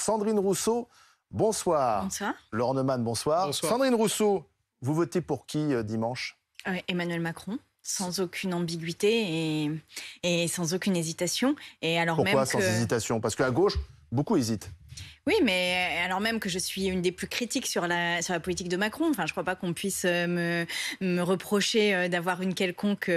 Sandrine Rousseau, bonsoir. Bonsoir. Laurent Neumann, bonsoir. Bonsoir. Sandrine Rousseau, vous votez pour qui dimanche? Emmanuel Macron, sans aucune ambiguïté et sans aucune hésitation. Et alors Pourquoi même sans que... hésitation? Parce qu'à gauche, beaucoup hésitent. Oui, mais alors même que je suis une des plus critiques sur la politique de Macron, enfin, je ne crois pas qu'on puisse me reprocher d'avoir une quelconque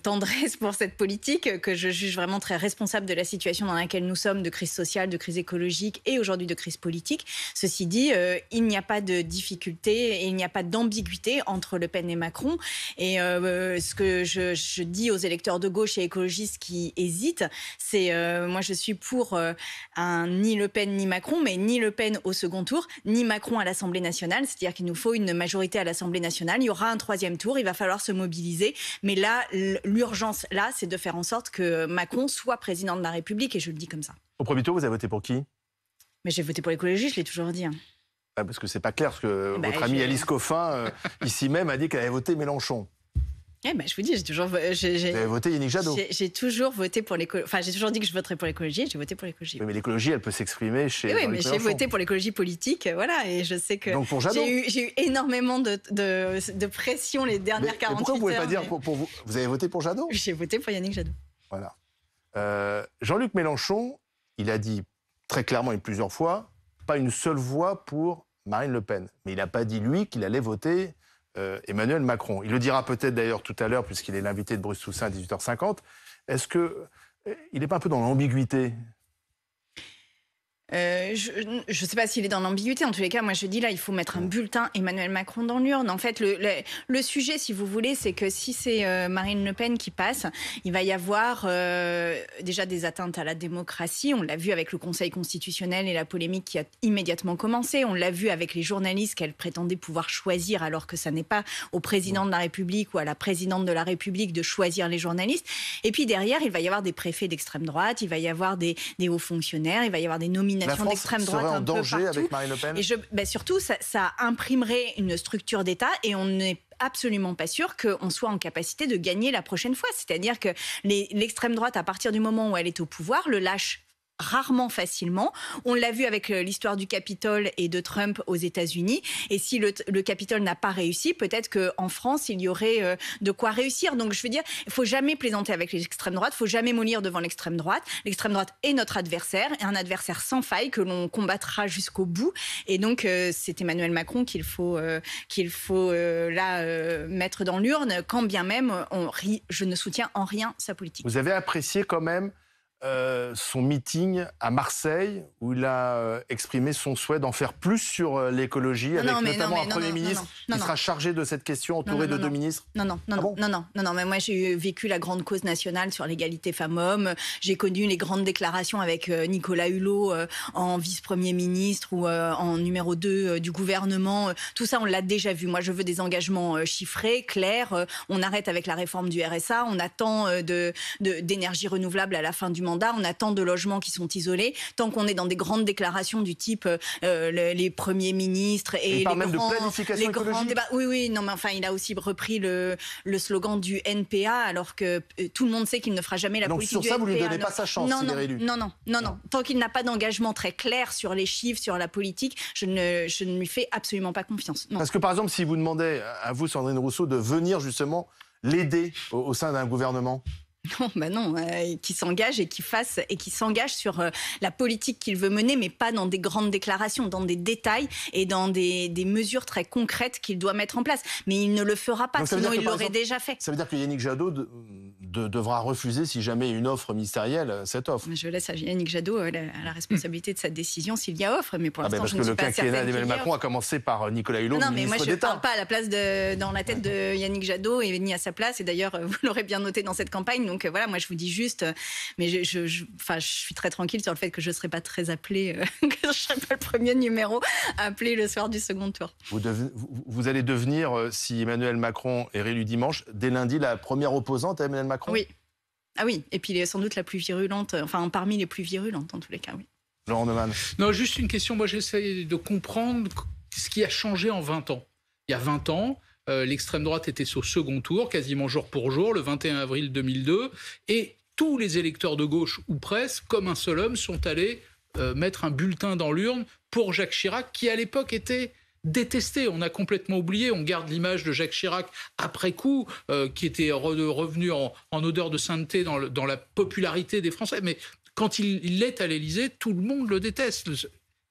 tendresse pour cette politique, que je juge vraiment très responsable de la situation dans laquelle nous sommes, de crise sociale, de crise écologique et aujourd'hui de crise politique. Ceci dit, il n'y a pas de difficulté et il n'y a pas d'ambiguïté entre Le Pen et Macron. Et ce que je dis aux électeurs de gauche et écologistes qui hésitent, c'est moi je suis pour ni Le Pen ni Macron, mais ni Le Pen au second tour, ni Macron à l'Assemblée nationale. C'est-à-dire qu'il nous faut une majorité à l'Assemblée nationale. Il y aura un troisième tour, il va falloir se mobiliser. Mais là, l'urgence, là, c'est de faire en sorte que Macron soit président de la République, et je le dis comme ça. Au premier tour, vous avez voté pour qui? Mais j'ai voté pour l'écologie, je l'ai toujours dit. Ah, parce que c'est pas clair, parce que votre amie Alice Coffin, ici même, a dit qu'elle avait voté Mélenchon. Eh ben, je vous dis, Vous avez voté Yannick Jadot. J'ai toujours voté pour l'écologie. Enfin, j'ai toujours dit que je voterais pour l'écologie et j'ai voté pour l'écologie. Oui, mais l'écologie, elle peut s'exprimer chez. Oui, mais Mélenchon. j'ai voté pour l'écologie politique, voilà, et je sais que. Donc pour Jadot. J'ai eu énormément de pression les dernières 48 heures. Pourquoi vous pouvez pas dire pour vous? Vous avez voté pour Jadot? J'ai voté pour Yannick Jadot. Voilà. Jean-Luc Mélenchon, il a dit très clairement et plusieurs fois, pas une seule voix pour Marine Le Pen. Mais il n'a pas dit, lui, qu'il allait voter Emmanuel Macron. Il le dira peut-être d'ailleurs tout à l'heure, puisqu'il est l'invité de Bruce Toussaint à 18h50. Est-ce qu'il n'est pas un peu dans l'ambiguïté? Je ne sais pas s'il est dans l'ambiguïté. En tous les cas, moi je dis là, il faut mettre un bulletin Emmanuel Macron dans l'urne. En fait, le sujet, si vous voulez, c'est que si c'est Marine Le Pen qui passe, il va y avoir déjà des atteintes à la démocratie. On l'a vu avec le Conseil constitutionnel et la polémique qui a immédiatement commencé. On l'a vu avec les journalistes qu'elle prétendait pouvoir choisir, alors que ça n'est pas au président de la République ou à la présidente de la République de choisir les journalistes. Et puis derrière, il va y avoir des préfets d'extrême droite, il va y avoir des hauts fonctionnaires, il va y avoir des nominations d'extrême droite serait en un danger peu partout. avec Marine Le Pen? Et surtout, ça imprimerait une structure d'État et on n'est absolument pas sûr qu'on soit en capacité de gagner la prochaine fois. C'est-à-dire que l'extrême droite, à partir du moment où elle est au pouvoir, le lâche rarement facilement. On l'a vu avec l'histoire du Capitole et de Trump aux États-Unis. Et si le Capitole n'a pas réussi, peut-être qu'en France, il y aurait de quoi réussir. Donc, je veux dire, il ne faut jamais plaisanter avec l'extrême droite. Il ne faut jamais mollir devant l'extrême droite. L'extrême droite est notre adversaire, et un adversaire sans faille que l'on combattra jusqu'au bout. Et donc, c'est Emmanuel Macron qu'il faut mettre dans l'urne, quand bien même je ne soutiens en rien sa politique. Vous avez apprécié quand même son meeting à Marseille, où il a exprimé son souhait d'en faire plus sur l'écologie, avec notamment un Premier ministre qui sera chargé de cette question, entouré de deux ministres. Non, mais moi j'ai vécu la grande cause nationale sur l'égalité femmes-hommes. J'ai connu les grandes déclarations avec Nicolas Hulot en vice-premier ministre ou en numéro 2 du gouvernement. Tout ça, on l'a déjà vu. Moi, je veux des engagements chiffrés, clairs. On arrête avec la réforme du RSA. On attend d'énergie renouvelable à la fin du mandat. On attend de logements qui sont isolés. Tant qu'on est dans des grandes déclarations du type les premiers ministres et il parle même de planification écologique. Débats. Oui, non, mais enfin, il a aussi repris le slogan du NPA, alors que tout le monde sait qu'il ne fera jamais la politique du NPA. Donc sur ça, vous ne lui donnez pas sa chance s'il est réélu. Non. Tant qu'il n'a pas d'engagement très clair sur les chiffres, sur la politique, je ne lui fais absolument pas confiance. Non. Parce que par exemple, si vous demandez à vous, Sandrine Rousseau, de venir justement l'aider au sein d'un gouvernement. Non, qui s'engage et qui s'engage sur la politique qu'il veut mener, mais pas dans des grandes déclarations, dans des détails et dans des mesures très concrètes qu'il doit mettre en place. Mais il ne le fera pas, sinon il l'aurait déjà fait. Ça veut dire que Yannick Jadot devra refuser, si jamais une offre ministérielle, cette offre. Je laisse à Yannick Jadot la responsabilité de sa décision s'il y a offre, mais pour l'instant, je ne suis pas certaine. Parce que le quinquennat d'Emmanuel Macron a commencé par Nicolas Hulot, ministre d'État. Non, mais moi je ne parle pas à la place dans la tête de Yannick Jadot et ni à sa place. Et d'ailleurs, vous l'aurez bien noté dans cette campagne. Donc voilà, moi je vous dis juste, mais je suis très tranquille sur le fait que je ne serai pas très appelée, que je ne serai pas le premier numéro appelé le soir du second tour. Vous allez devenir, si Emmanuel Macron est réélu dimanche, dès lundi, la première opposante à Emmanuel Macron? Oui. Ah oui, et puis il est sans doute la plus virulente, enfin parmi les plus virulentes en tous les cas, oui. Laurent Neumann. Non, juste une question, moi j'essaie de comprendre ce qui a changé en 20 ans. Il y a 20 ans, l'extrême droite était au second tour, quasiment jour pour jour, le 21 avril 2002, et tous les électeurs de gauche, ou presque, comme un seul homme, sont allés mettre un bulletin dans l'urne pour Jacques Chirac, qui à l'époque était détesté. On a complètement oublié. On garde l'image de Jacques Chirac après coup, qui était revenu en odeur de sainteté dans la popularité des Français. Mais quand il est à l'Élysée, tout le monde le déteste.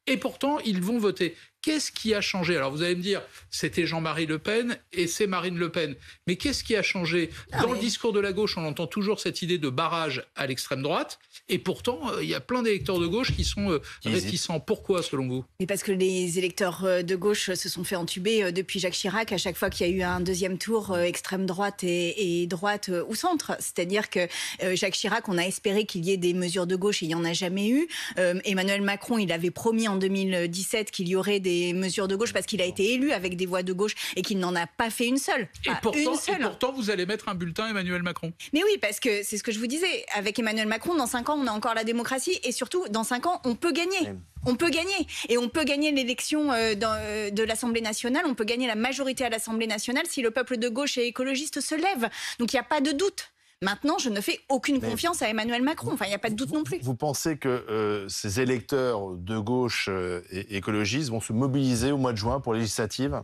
Et pourtant, ils vont voter. Qu'est-ce qui a changé? Alors vous allez me dire, c'était Jean-Marie Le Pen et c'est Marine Le Pen. Mais qu'est-ce qui a changé? Dans le discours de la gauche, on entend toujours cette idée de barrage à l'extrême droite. Et pourtant, il y a plein d'électeurs de gauche qui sont réticents. Pourquoi, selon vous? Mais parce que les électeurs de gauche se sont fait entuber depuis Jacques Chirac à chaque fois qu'il y a eu un deuxième tour extrême droite et droite ou centre. C'est-à-dire que Jacques Chirac, on a espéré qu'il y ait des mesures de gauche et il n'y en a jamais eu. Emmanuel Macron, il avait promis en 2017 qu'il y aurait des mesures de gauche parce qu'il a été élu avec des voix de gauche et qu'il n'en a pas fait une seule. Et pourtant, vous allez mettre un bulletin Emmanuel Macron. Mais oui, parce que c'est ce que je vous disais. Avec Emmanuel Macron, dans 5 ans, on a encore la démocratie et surtout, dans 5 ans, on peut gagner. On peut gagner. Et on peut gagner l'élection de l'Assemblée nationale, on peut gagner la majorité à l'Assemblée nationale si le peuple de gauche et écologiste se lève. Donc il n'y a pas de doute. Maintenant, je ne fais aucune confiance à Emmanuel Macron. Enfin, il n'y a pas de doute non plus. Vous pensez que ces électeurs de gauche et écologistes vont se mobiliser au mois de juin pour les législatives ?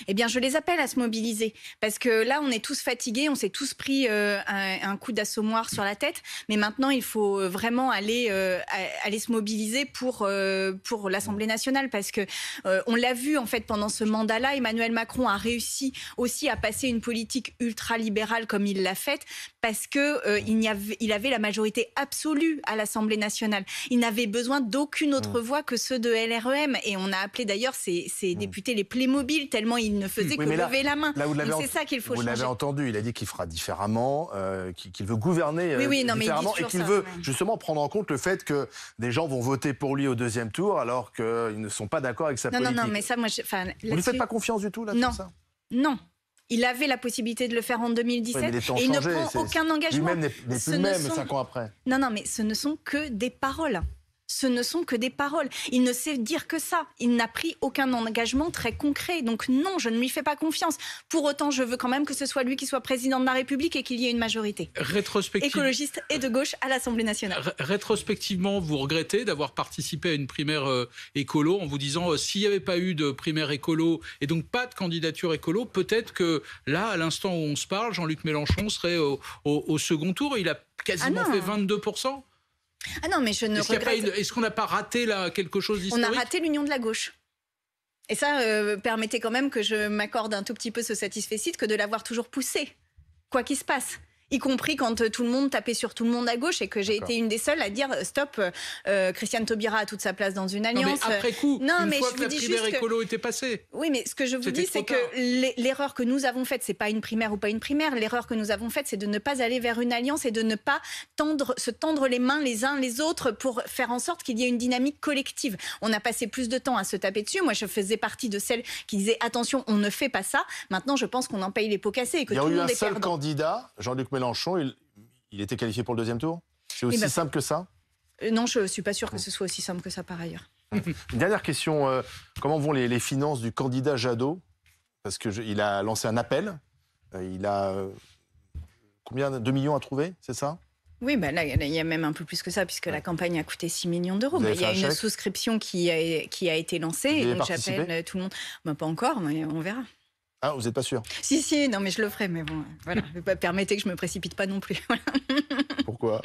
Eh bien, je les appelle à se mobiliser. Parce que là, on est tous fatigués, on s'est tous pris un coup d'assommoir sur la tête. Mais maintenant, il faut vraiment aller se mobiliser pour l'Assemblée nationale. Parce que on l'a vu, en fait, pendant ce mandat-là, Emmanuel Macron a réussi aussi à passer une politique ultra-libérale comme il l'a faite. Parce qu'il avait la majorité absolue à l'Assemblée nationale. Il n'avait besoin d'aucune autre voix que ceux de LREM. Et on a appelé d'ailleurs ces députés les Playmobil, tellement ils ne faisaient que lever la main. Donc c'est ça qu'il faut changer. Vous l'avez entendu, il a dit qu'il fera différemment, qu'il veut gouverner différemment et qu'il veut justement prendre en compte le fait que des gens vont voter pour lui au deuxième tour alors qu'ils ne sont pas d'accord avec sa politique. Non, mais ça, moi... Vous ne lui faites pas confiance du tout là, non. Sur ça? Non. Il avait la possibilité de le faire en 2017 et il ne prend aucun engagement. Lui-même n'est plus le même 5 ans après. Non, mais ce ne sont que des paroles. Ce ne sont que des paroles. Il ne sait dire que ça. Il n'a pris aucun engagement très concret. Donc non, je ne lui fais pas confiance. Pour autant, je veux quand même que ce soit lui qui soit président de la République et qu'il y ait une majorité écologiste et de gauche à l'Assemblée nationale. Rétrospectivement, vous regrettez d'avoir participé à une primaire écolo en vous disant s'il n'y avait pas eu de primaire écolo et donc pas de candidature écolo, peut-être que là, à l'instant où on se parle, Jean-Luc Mélenchon serait au second tour. Il a quasiment fait 22%. Ah non, mais je ne regrette... Est-ce qu'on n'a pas raté là quelque chose d'historique? On a raté l'union de la gauche. Et ça, permettez quand même que je m'accorde un tout petit peu ce satisfecit que de l'avoir toujours poussé, quoi qu'il se passe. Y compris quand tout le monde tapait sur tout le monde à gauche et que j'ai été une des seules à dire stop, Christiane Taubira a toute sa place dans une alliance. Non, mais après coup, une fois que la primaire écolo était passée. Oui, mais ce que je vous dis, c'est que l'erreur que nous avons faite, c'est pas une primaire ou pas une primaire. L'erreur que nous avons faite, c'est de ne pas aller vers une alliance et de ne pas se tendre les mains les uns les autres pour faire en sorte qu'il y ait une dynamique collective. On a passé plus de temps à se taper dessus. Moi, je faisais partie de celles qui disaient attention, on ne fait pas ça. Maintenant, je pense qu'on en paye les pots cassés et que tout le monde est perdant. Il y a eu un seul candidat, Jean-Luc Mélenchon, il était qualifié pour le deuxième tour? C'est aussi simple que ça? Non, je ne suis pas sûre que ce soit aussi simple que ça par ailleurs. Une dernière question. Comment vont les finances du candidat Jadot? Parce qu'il a lancé un appel. Il a combien? 2 millions à trouver, c'est ça? Oui, là, il y a même un peu plus que ça, puisque la campagne a coûté 6 millions d'euros. Mais il y a une souscription qui a été lancée. Et donc j'appelle tout le monde. Pas encore, mais on verra. Ah, vous n'êtes pas sûr? Si, non, mais je le ferai, mais bon, voilà. Permettez que je ne me précipite pas non plus. Voilà. Pourquoi?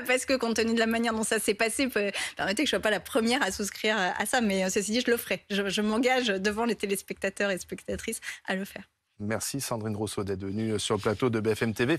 Parce que compte tenu de la manière dont ça s'est passé, permettez que je ne sois pas la première à souscrire à ça, mais ceci dit, je le ferai. Je m'engage devant les téléspectateurs et spectatrices à le faire. Merci Sandrine Rousseau d'être venue sur le plateau de BFM TV.